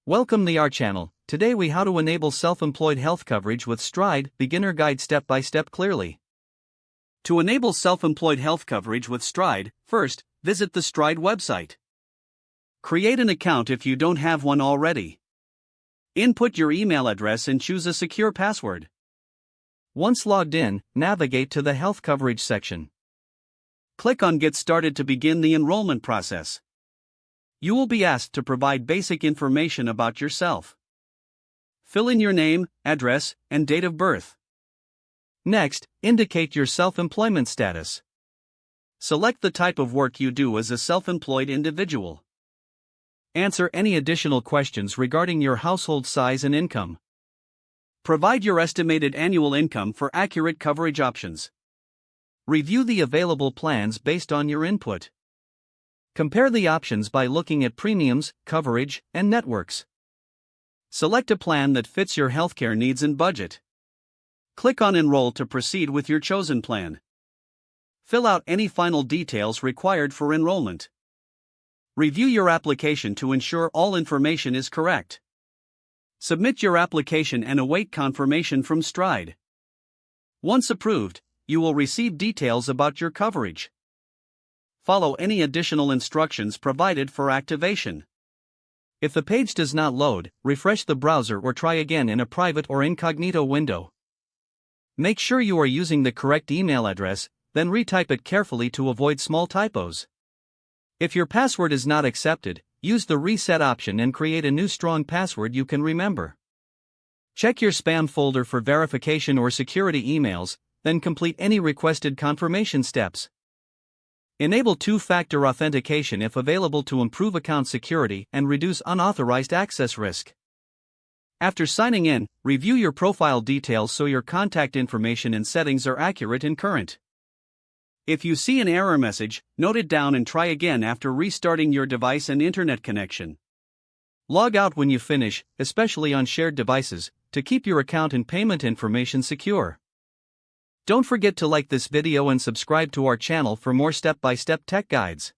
Welcome to our channel. Today we how to enable self-employed health coverage with Stride, beginner guide step by step clearly. To enable self-employed health coverage with Stride, first, visit the Stride website. Create an account if you don't have one already. Input your email address and choose a secure password. Once logged in, navigate to the health coverage section. Click on Get Started to begin the enrollment process. You will be asked to provide basic information about yourself. Fill in your name, address, and date of birth. Next, indicate your self-employment status. Select the type of work you do as a self-employed individual. Answer any additional questions regarding your household size and income. Provide your estimated annual income for accurate coverage options. Review the available plans based on your input. Compare the options by looking at premiums, coverage, and networks. Select a plan that fits your healthcare needs and budget. Click on Enroll to proceed with your chosen plan. Fill out any final details required for enrollment. Review your application to ensure all information is correct. Submit your application and await confirmation from Stride. Once approved, you will receive details about your coverage. Follow any additional instructions provided for activation. If the page does not load, refresh the browser or try again in a private or incognito window. Make sure you are using the correct email address, then retype it carefully to avoid small typos. If your password is not accepted, use the reset option and create a new strong password you can remember. Check your spam folder for verification or security emails, then complete any requested confirmation steps. Enable two-factor authentication if available to improve account security and reduce unauthorized access risk. After signing in, review your profile details so your contact information and settings are accurate and current. If you see an error message, note it down and try again after restarting your device and internet connection. Log out when you finish, especially on shared devices, to keep your account and payment information secure. Don't forget to like this video and subscribe to our channel for more step-by-step tech guides.